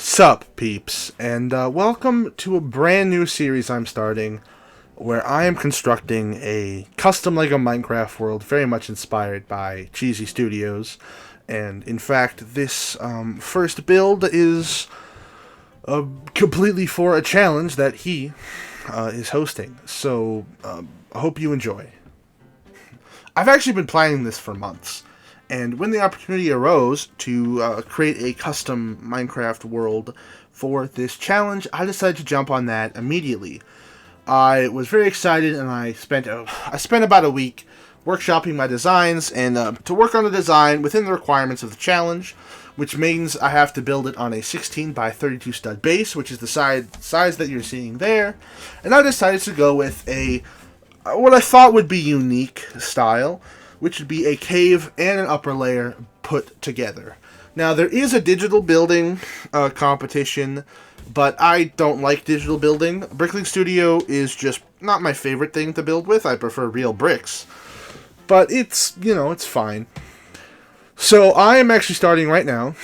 Sup, peeps, and welcome to a brand new series I'm starting where I am constructing a custom LEGO Minecraft world very much inspired by Cheesy Studios. And in fact, this first build is completely for a challenge that he is hosting. So I hope you enjoy. I've actually been planning this for months. And when the opportunity arose to create a custom Minecraft world for this challenge, I decided to jump on that immediately. I was very excited, and I spent about a week workshopping my designs and to work on the design within the requirements of the challenge, which means I have to build it on a 16 by 32 stud base, which is the size that you're seeing there. And I decided to go with a what I thought would be unique style, which would be a cave and an upper layer put together. Now, there is a digital building competition, but I don't like digital building. Brickling Studio is just not my favorite thing to build with. I prefer real bricks. But it's, it's fine. So I am actually starting right now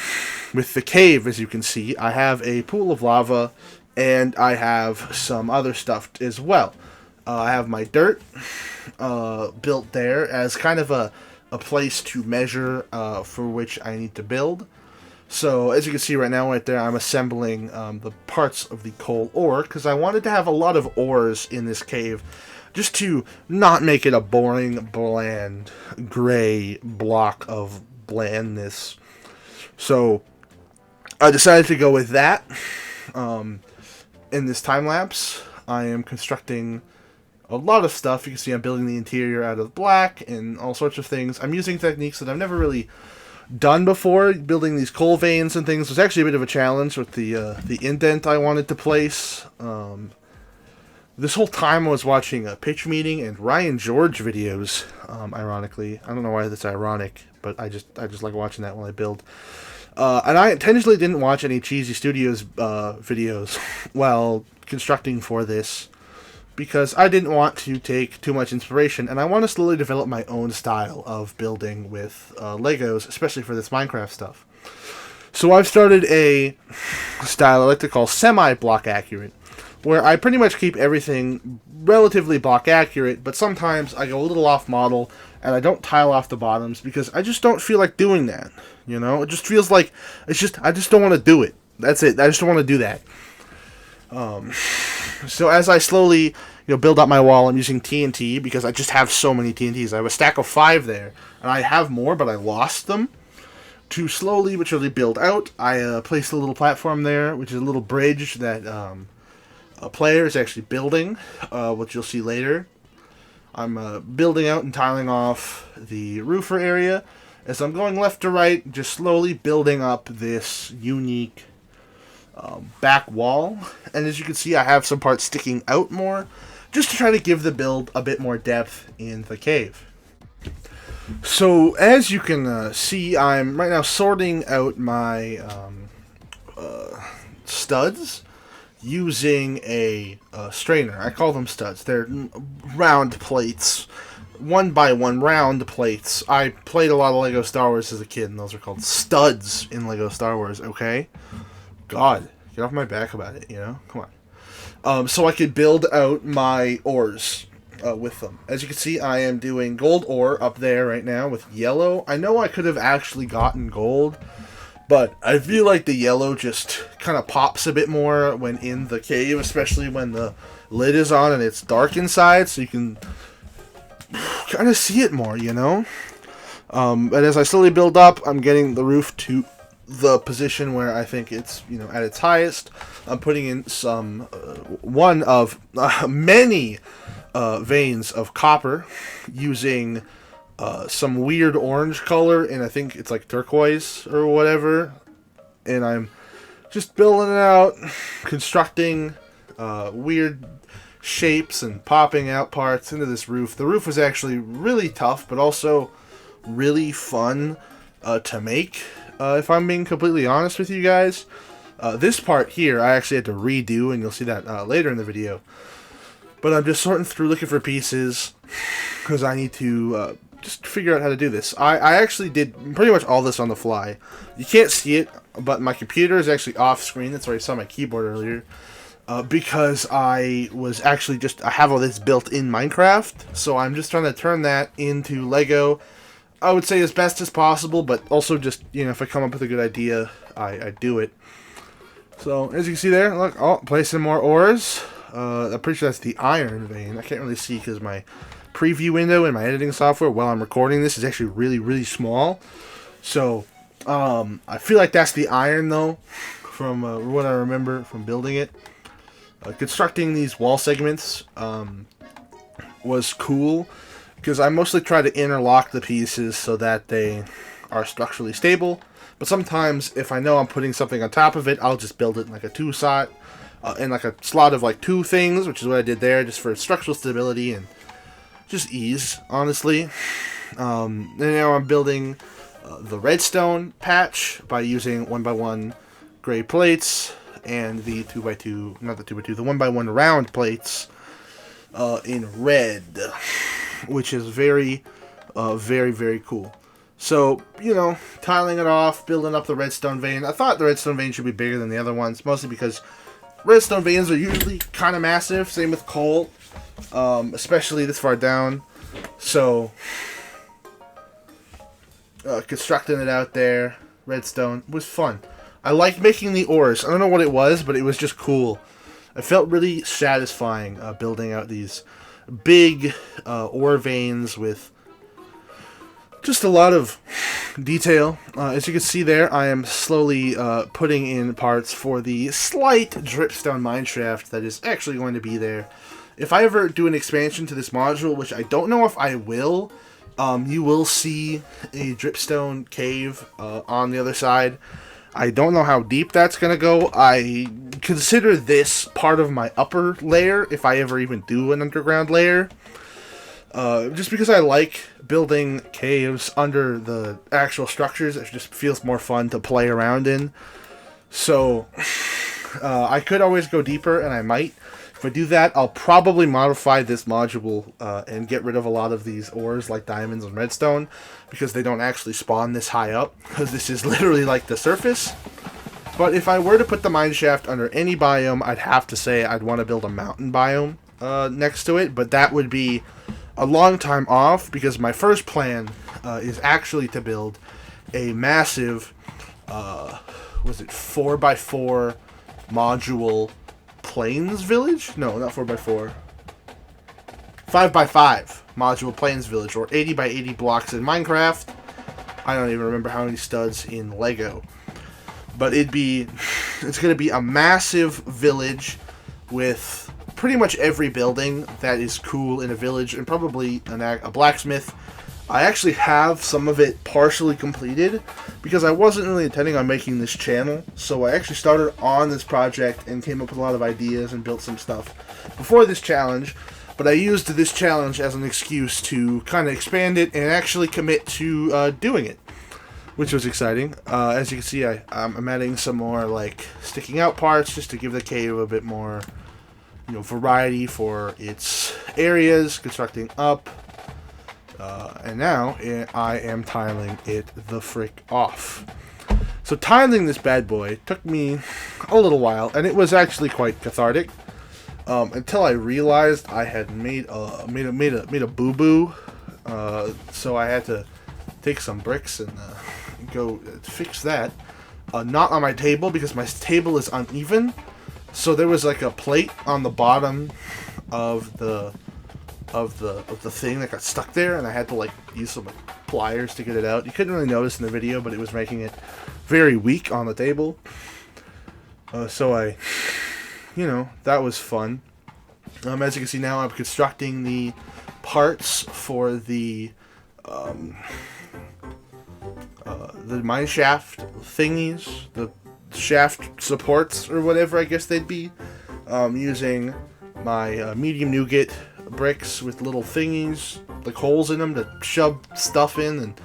with the cave, as you can see. I have a pool of lava, and I have some other stuff as well. I have my dirt built there as kind of a place to measure for which I need to build. So as you can see right now right there, I'm assembling the parts of the coal ore because I wanted to have a lot of ores in this cave just to not make it a boring, bland, gray block of blandness. So I decided to go with that. In this time lapse, I am constructing a lot of stuff. You can see I'm building the interior out of black and all sorts of things. I'm using techniques that I've never really done before. Building these coal veins and things was actually a bit of a challenge with the indent I wanted to place. This whole time I was watching a pitch meeting and Ryan George videos, ironically. I don't know why that's ironic, but I just like watching that while I build. And I intentionally didn't watch any Cheesy Studios videos while constructing for this, because I didn't want to take too much inspiration, and I want to slowly develop my own style of building with Legos, especially for this Minecraft stuff. So I've started a style I like to call semi-block accurate, where I pretty much keep everything relatively block accurate, but sometimes I go a little off model, and I don't tile off the bottoms, because I just don't feel like doing that, It just feels like, I just don't want to do it. That's it, I just don't want to do that. So as I slowly, build up my wall, I'm using TNT because I just have so many TNTs. I have a stack of 5 there, and I have more, but I lost them. To slowly but surely build out, I placed a little platform there, which is a little bridge that a player is actually building, which you'll see later. I'm building out and tiling off the roofer area. As I'm going left to right, just slowly building up this unique back wall, and as you can see, I have some parts sticking out more, just to try to give the build a bit more depth in the cave. So as you can see, I'm right now sorting out my studs using a strainer. I call them studs. They're round plates, 1x1 round plates. I played a lot of LEGO Star Wars as a kid, and those are called studs in LEGO Star Wars, okay? God, get off my back about it, Come on. So I could build out my ores with them. As you can see, I am doing gold ore up there right now with yellow. I know I could have actually gotten gold, but I feel like the yellow just kind of pops a bit more when in the cave, especially when the lid is on and it's dark inside, so you can kind of see it more, But as I slowly build up, I'm getting the roof to the position where I think it's, at its highest. I'm putting in some, one of many veins of copper using some weird orange color, and I think it's like turquoise or whatever. And I'm just building it out, constructing weird shapes and popping out parts into this roof. The roof was actually really tough, but also really fun to make. If I'm being completely honest with you guys, this part here I actually had to redo, and you'll see that later in the video. But I'm just sorting through looking for pieces, because I need to just figure out how to do this. I actually did pretty much all this on the fly. You can't see it, but my computer is actually off screen. That's why you saw my keyboard earlier. Because I have all this built in Minecraft, so I'm just trying to turn that into Lego. I would say as best as possible, but also just, if I come up with a good idea, I do it. So, as you can see there, look, placing more ores. I'm pretty sure that's the iron vein. I can't really see because my preview window in my editing software while I'm recording this is actually really, really small. So, I feel like that's the iron, though, from what I remember from building it. Constructing these wall segments was cool because I mostly try to interlock the pieces so that they are structurally stable. But sometimes, if I know I'm putting something on top of it, I'll just build it in like a two-slot, in like a slot of like two things, which is what I did there, just for structural stability and just ease, honestly. And now I'm building the redstone patch by using 1x1 gray plates and the 2x2, not the 2x2, the 1x1 round plates in red, which is very, very cool. So, tiling it off, building up the redstone vein. I thought the redstone vein should be bigger than the other ones, mostly because redstone veins are usually kind of massive. Same with coal, especially this far down. So, constructing it out there, redstone, was fun. I liked making the ores. I don't know what it was, but it was just cool. It felt really satisfying building out these big ore veins with just a lot of detail. As you can see there, I am slowly putting in parts for the slight dripstone mineshaft that is actually going to be there. If I ever do an expansion to this module, which I don't know if I will, you will see a dripstone cave on the other side. I don't know how deep that's going to go. I consider this part of my upper layer, if I ever even do an underground layer. Just because I like building caves under the actual structures. It just feels more fun to play around in. So, I could always go deeper, and I might. If I do that, I'll probably modify this module and get rid of a lot of these ores like diamonds and redstone, because they don't actually spawn this high up, because this is literally like the surface. But if I were to put the mineshaft under any biome, I'd have to say I'd want to build a mountain biome next to it, but that would be a long time off, because my first plan is actually to build a massive, 4x4 module plains village? No, not 4x4. 5x5 module plains village, or 80x80 blocks in Minecraft. I don't even remember how many studs in Lego. But it's going to be a massive village with pretty much every building that is cool in a village, and probably a blacksmith. I actually have some of it partially completed because I wasn't really intending on making this channel, so I actually started on this project and came up with a lot of ideas and built some stuff before this challenge, but I used this challenge as an excuse to kind of expand it and actually commit to doing it, which was exciting. As you can see, I'm adding some more like sticking out parts just to give the cave a bit more variety for its areas, constructing up. And now I am tiling it the frick off. So tiling this bad boy took me a little while, and it was actually quite cathartic. Until I realized I had made a boo boo. So I had to take some bricks and go fix that. Not on my table, because my table is uneven. So there was like a plate on the bottom of the thing that got stuck there, and I had to like use some pliers to get it out. You couldn't really notice in the video, but it was making it very weak on the table. So that was fun. As you can see now, I'm constructing the parts for the mine shaft thingies, the shaft supports or whatever I guess they'd be, using my medium nougat bricks with little thingies, like holes in them to shove stuff in, and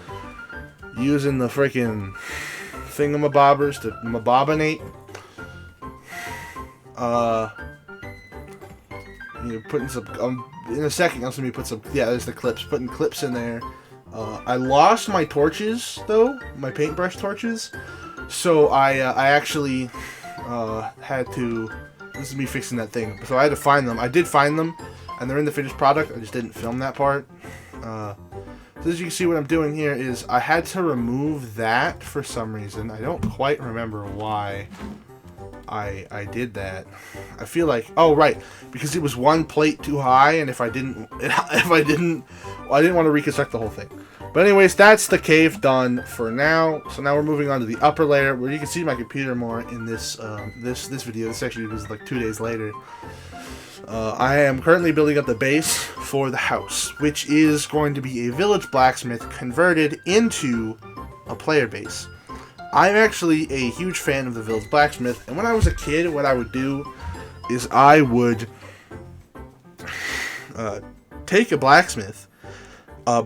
using the freaking thingamabobbers to mabobinate. Putting some, in a second, I'm going to put some, there's the clips, putting clips in there, I lost my torches, though, my paintbrush torches. So I actually had to... This is me fixing that thing. So I had to find them. I did find them, and they're in the finished product. I just didn't film that part. So as you can see, what I'm doing here is I had to remove that for some reason. I don't quite remember why I did that. I feel like, oh right, because it was one plate too high, and I didn't want to reconstruct the whole thing. But anyways, that's the cave done for now. So now we're moving on to the upper layer, where you can see my computer more in this this video. This actually was like 2 days later. I am currently building up the base for the house, which is going to be a village blacksmith converted into a player base. I'm actually a huge fan of the village blacksmith, and when I was a kid, what I would do is I would take a blacksmith,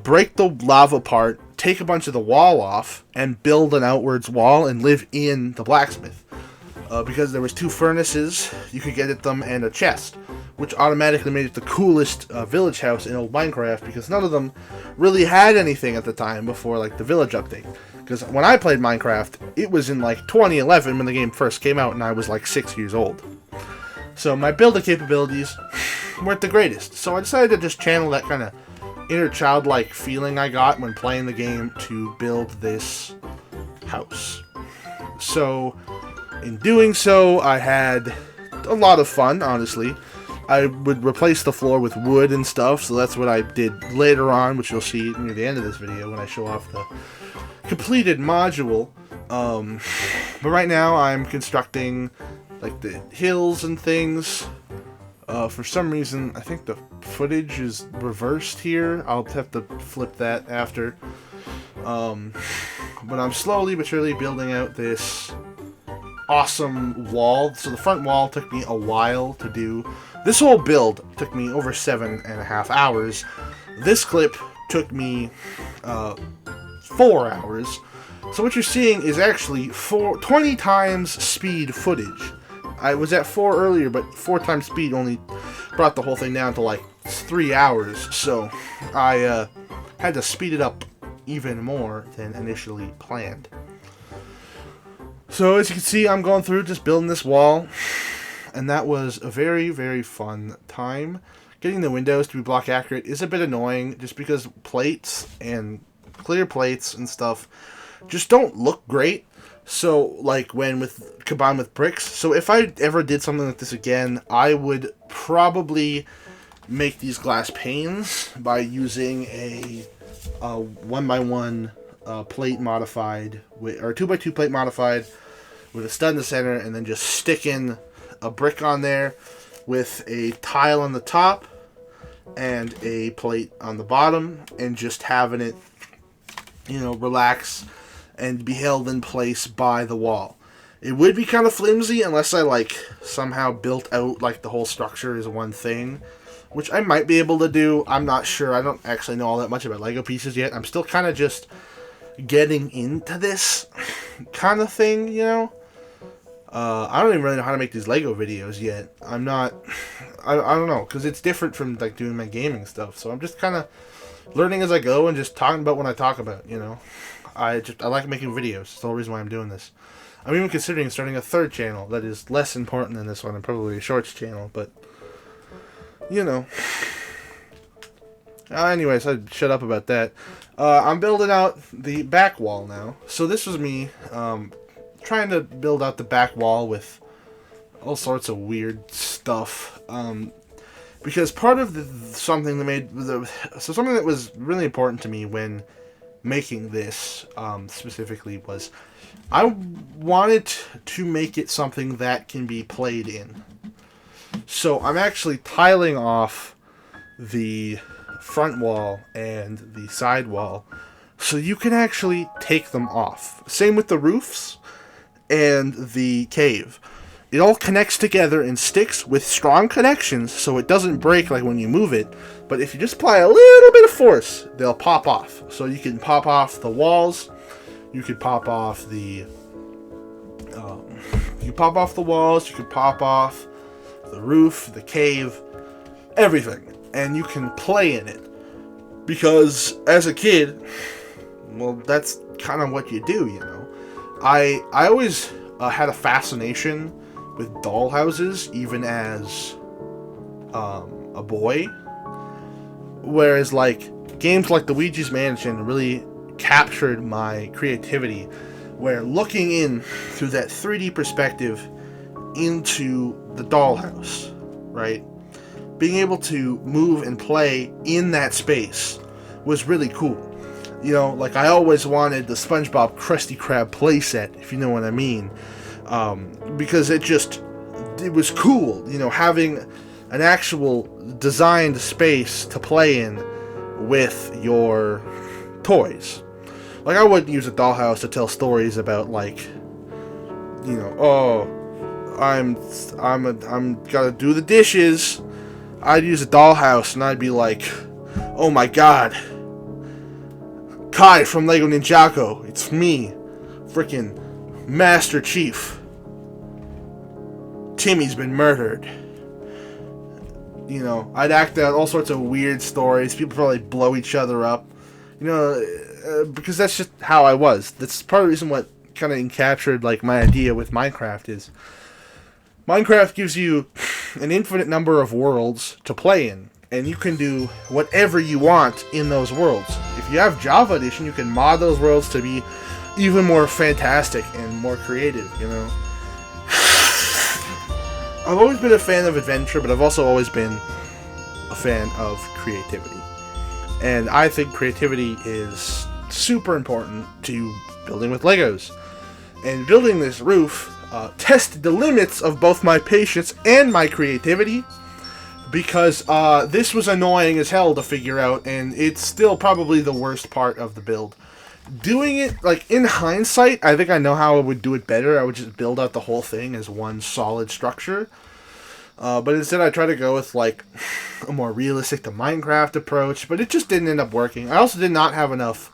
break the lava part, take a bunch of the wall off, and build an outwards wall and live in the blacksmith. Because there was 2 furnaces you could get at them and a chest, which automatically made it the coolest village house in old Minecraft, because none of them really had anything at the time before like the village update. Because when I played Minecraft, it was in like 2011 when the game first came out, and I was like 6 years old. So my building capabilities weren't the greatest. So I decided to just channel that kind of inner childlike feeling I got when playing the game to build this house. So in doing so, I had a lot of fun, honestly. I would replace the floor with wood and stuff, so that's what I did later on, which you'll see near the end of this video when I show off the completed module. But right now I'm constructing like the hills and things. For some reason, I think the footage is reversed here. I'll have to flip that after. But I'm slowly but surely building out this awesome wall. So the front wall took me a while to do. This whole build took me over 7.5 hours. This clip took me 4 hours. So what you're seeing is actually 20 times speed footage. I was at 4 earlier, but 4 times speed only brought the whole thing down to like 3 hours. So I had to speed it up even more than initially planned. So as you can see, I'm going through just building this wall, and that was a very, very fun time. Getting the windows to be block accurate is a bit annoying, just because plates and clear plates and stuff just don't look great. So like combined with bricks. So if I ever did something like this again, I would probably make these glass panes by using a 1x1 plate modified or 2x2 plate modified with a stud in the center, and then just sticking a brick on there with a tile on the top and a plate on the bottom, and just having it, relax and be held in place by the wall. It would be kind of flimsy unless I somehow built out the whole structure as one thing, which I might be able to do. I'm not sure. I don't actually know all that much about Lego pieces yet. I'm still kind of just getting into this kind of thing, I don't even really know how to make these Lego videos yet. I don't know, because it's different from doing my gaming stuff. So I'm just kind of learning as I go and just talking about what I talk about, I like making videos. That's the whole reason why I'm doing this. I'm even considering starting a 3rd channel that is less important than this one, and probably a shorts channel, but anyways, I'd shut up about that. I'm building out the back wall now. So this was me trying to build out the back wall with all sorts of weird stuff. Because part of something that was really important to me when making this specifically was I wanted to make it something that can be played in. So I'm actually tiling off the front wall and the side wall so you can actually take them off. Same with the roofs and the cave. It all connects together and sticks with strong connections so it doesn't break when you move it. But if you just apply a little bit of force, they'll pop off. So you can pop off the walls. You could pop off the walls. You could pop off the roof, the cave, everything. And you can play in it. Because as a kid, well, that's kind of what you do, you know. I always had a fascination with dollhouses, even as a boy. Whereas, like, games like Luigi's Mansion really captured my creativity, where looking in through that 3D perspective into the dollhouse, right? Being able to move and play in that space was really cool. You know, like, I always wanted the SpongeBob Krusty Krab playset, if you know what I mean. Because it was cool, you know, having an actual designed space to play in with your toys. Like, I wouldn't use a dollhouse to tell stories about, like, you know, oh, I'm gotta do the dishes. I'd use a dollhouse and I'd be like, oh my god, Kai from Lego Ninjago, it's me, freaking Master Chief. Timmy's been murdered. You know, I'd act out all sorts of weird stories. People probably blow each other up. You know, because that's just how I was. That's part of the reason what kind of captured, like, my idea with Minecraft is Minecraft gives you an infinite number of worlds to play in, and you can do whatever you want in those worlds. If you have Java Edition, you can mod those worlds to be even more fantastic and more creative, you know. I've always been a fan of adventure, but I've also always been a fan of creativity. And I think creativity is super important to building with Legos. And building this roof tested the limits of both my patience and my creativity, because this was annoying as hell to figure out, and it's still probably the worst part of the build. Doing it, like, in hindsight, I think I know how I would do it better. I would just build out the whole thing as one solid structure. But instead I try to go with, like, a more realistic to Minecraft approach, but it just didn't end up working. I also did not have enough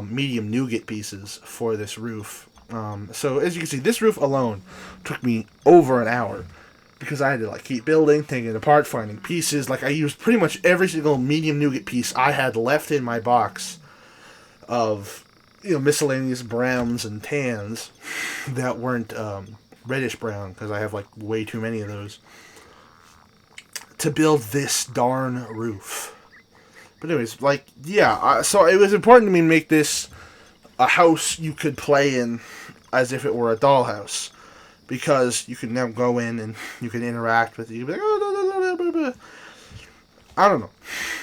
medium nougat pieces for this roof. So as you can see, this roof alone took me over an hour, because I had to, like, keep building, taking it apart, finding pieces. Like, I used pretty much every single medium nougat piece I had left in my box of, you know, miscellaneous browns and tans that weren't reddish brown, because I have, like, way too many of those, to build this darn roof. But anyways, like, yeah, so it was important to me to make this a house you could play in as if it were a dollhouse, because you can now go in and you can interact with it. You can be like, oh, blah, blah, blah, blah. I don't know.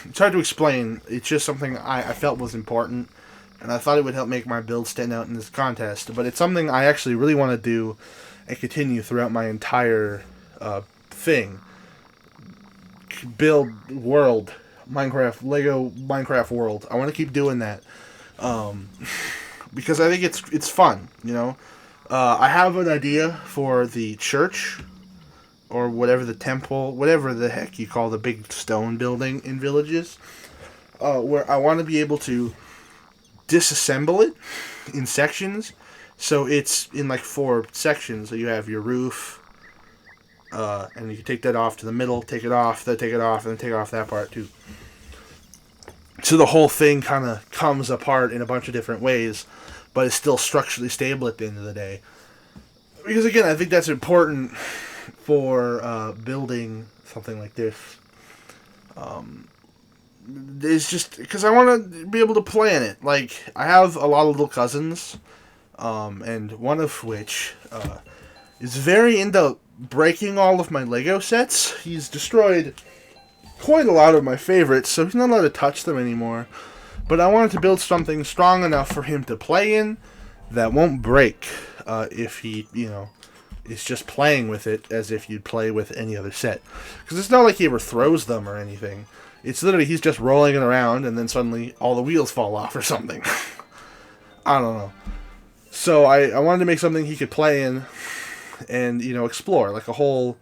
It's hard to explain. It's just something I felt was important, and I thought it would help make my build stand out in this contest. But it's something I actually really want to do and continue throughout my entire thing. Build world, Minecraft, Lego Minecraft world. I want to keep doing that, because I think it's fun, you know. I have an idea for the church, or whatever, the temple, whatever the heck you call the big stone building in villages, where I want to be able to disassemble it in sections, so it's in, like, 4 sections. So you have your roof, and you can take that off to the middle, take it off, then take it off, and then take off that part too. So the whole thing kind of comes apart in a bunch of different ways, but it's still structurally stable at the end of the day. Because, again, I think that's important for building something like this. It's just because I want to be able to play in it. Like, I have a lot of little cousins, and one of which is very into breaking all of my Lego sets. He's destroyed quite a lot of my favorites, so he's not allowed to touch them anymore. But I wanted to build something strong enough for him to play in that won't break if he, you know, is just playing with it as if you'd play with any other set. Because it's not like he ever throws them or anything. It's literally he's just rolling it around and then suddenly all the wheels fall off or something. I don't know. So I wanted to make something he could play in and, you know, explore, like a whole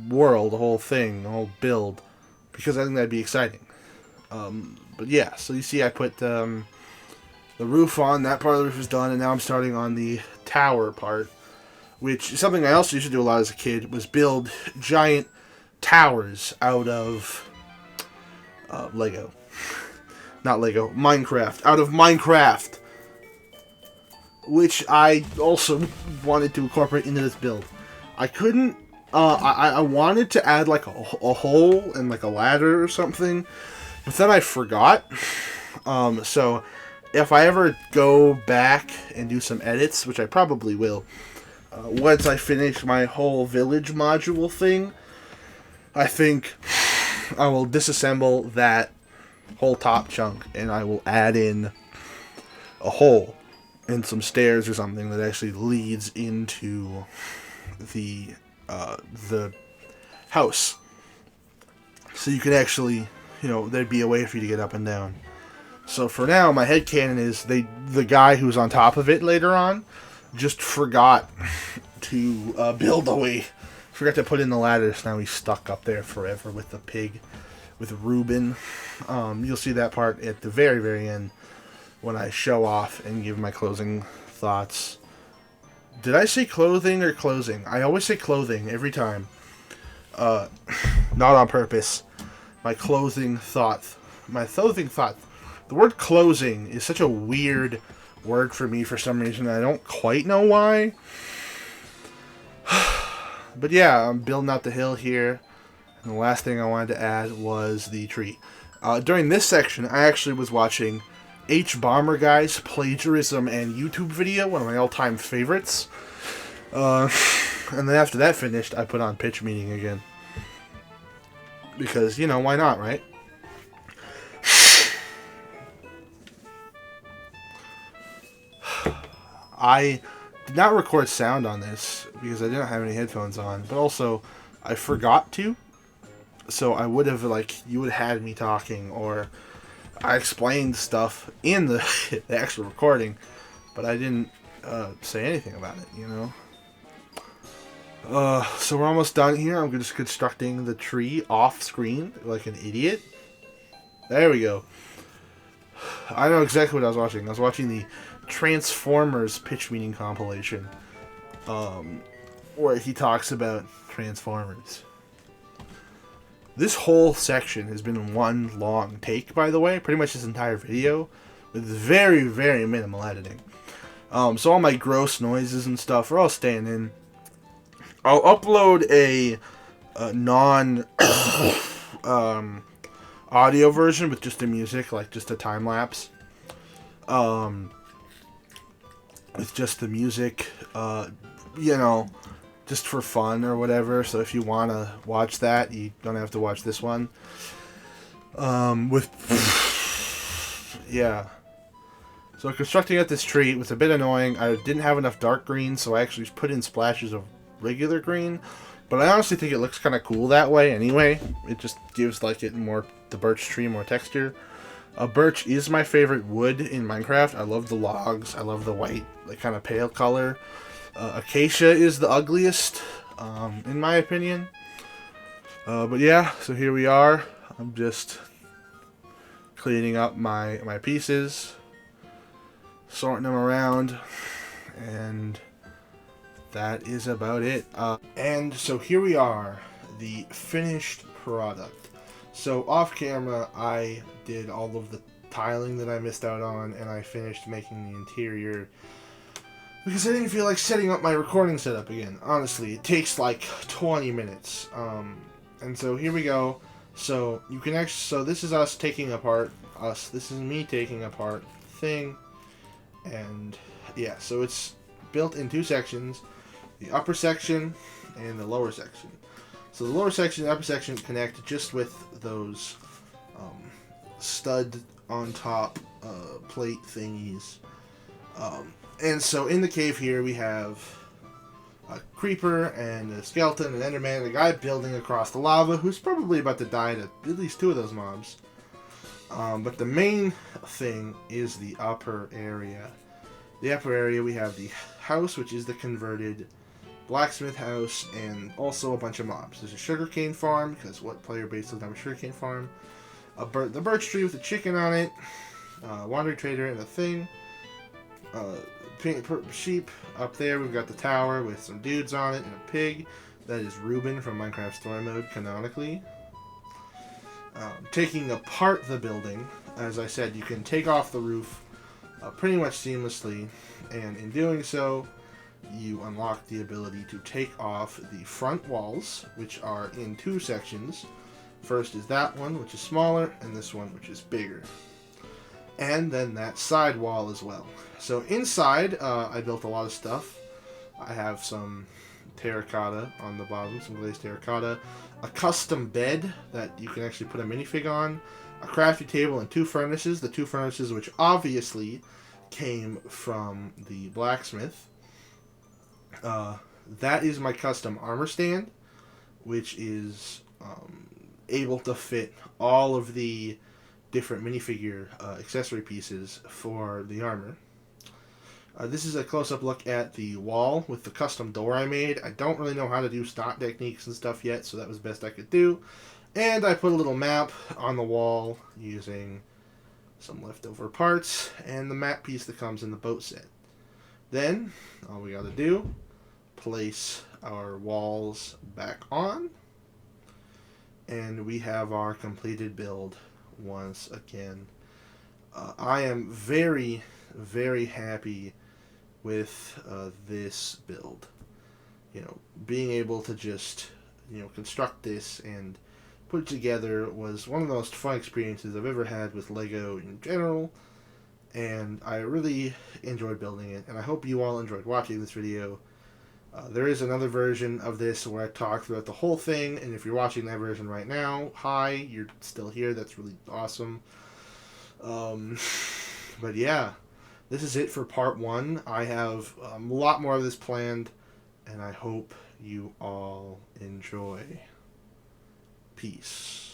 world, a whole thing, a whole build, because I think that'd be exciting. But yeah, so you see I put the roof on, that part of the roof is done, and now I'm starting on the tower part, which is something I also used to do a lot as a kid, was build giant towers out of Lego. not Lego, Minecraft. Out of Minecraft. Which I also wanted to incorporate into this build. I couldn't, I wanted to add like a hole and like a ladder or something, but then I forgot. So if I ever go back and do some edits, which I probably will, once I finish my whole village module thing, I think I will disassemble that whole top chunk and I will add in a hole and some stairs or something that actually leads into the house. So you can actually, there'd be a way for you to get up and down. So for now, my headcanon is the guy who's on top of it later on just forgot to build a way. Forgot to put in the ladder, so now he's stuck up there forever with the pig, with Reuben. You'll see that part at the very, very end when I show off and give my closing thoughts. Did I say clothing or closing? I always say clothing every time. Not on purpose. My closing thought. The word closing is such a weird word for me for some reason. I don't quite know why. But yeah, I'm building out the hill here. And the last thing I wanted to add was the tree. During this section, I actually was watching H Bomber Guy's plagiarism and YouTube video, one of my all-time favorites. And then after that finished, I put on pitch meeting again. Because, why not, right? I did not record sound on this because I didn't have any headphones on, but also I forgot to. So I would have, you would have had me talking, or I explained stuff in the actual recording, but I didn't say anything about it, So we're almost done here. I'm just constructing the tree off screen like an idiot. There we go. I know exactly what I was watching. I was watching the Transformers pitch meeting compilation, where he talks about Transformers. This whole section has been one long take, by the way. Pretty much this entire video, with very, very minimal editing. So all my gross noises and stuff are all staying in. I'll upload a non audio version with just the music, like just a time lapse. With just the music, just for fun or whatever. So if you want to watch that, you don't have to watch this one. Yeah. So constructing out this tree was a bit annoying. I didn't have enough dark green, so I actually put in splashes of regular green. But I honestly think it looks kind of cool that way anyway. It just gives the birch tree more texture. Birch is my favorite wood in Minecraft. I love the logs. I love the white, kind of pale color. Acacia is the ugliest, in my opinion. But yeah, so here we are. I'm just cleaning up my pieces, sorting them around, and that is about it. And so here we are, the finished product. So off camera, I did all of the tiling that I missed out on, and I finished making the interior because I didn't feel like setting up my recording setup again. Honestly, it takes like 20 minutes. And so here we go. So you can actually, so this is us taking apart this is me taking apart the thing. And yeah, so it's built in two sections, the upper section and the lower section. So the lower section and the upper section connect just with those stud on top plate thingies. And so in the cave here we have a creeper and a skeleton, an enderman, and a guy building across the lava who's probably about to die to at least two of those mobs. But the main thing is the upper area. The upper area we have the house, which is the converted blacksmith house, and also a bunch of mobs. There's a sugarcane farm, because what player base doesn't have a sugarcane farm? The birch tree with a chicken on it, wandering trader and a thing, sheep up there. We've got the tower with some dudes on it and a pig. That is Reuben from Minecraft Story Mode, canonically. Taking apart the building, as I said, you can take off the roof pretty much seamlessly, and in doing so, you unlock the ability to take off the front walls, which are in two sections. First is that one, which is smaller, and this one, which is bigger. And then that side wall as well. So inside, I built a lot of stuff. I have some terracotta on the bottom, some glazed terracotta, a custom bed that you can actually put a minifig on, a crafting table, and two furnaces. The two furnaces which obviously came from the blacksmith. That is my custom armor stand, which is able to fit all of the different minifigure accessory pieces for the armor. This is a close-up look at the wall with the custom door I made. I don't really know how to do stock techniques and stuff yet, so that was the best I could do. And I put a little map on the wall using some leftover parts and the map piece that comes in the boat set. Then, all we gotta do, place our walls back on, and we have our completed build once again. I am very, very happy with this build. You know, being able to just, construct this and put it together was one of the most fun experiences I've ever had with Lego in general, and I really enjoyed building it, and I hope you all enjoyed watching this video. There is another version of this where I talk throughout the whole thing, and if you're watching that version right now, hi, you're still here, that's really awesome. But yeah, this is it for part 1. I have a lot more of this planned, and I hope you all enjoy. Peace.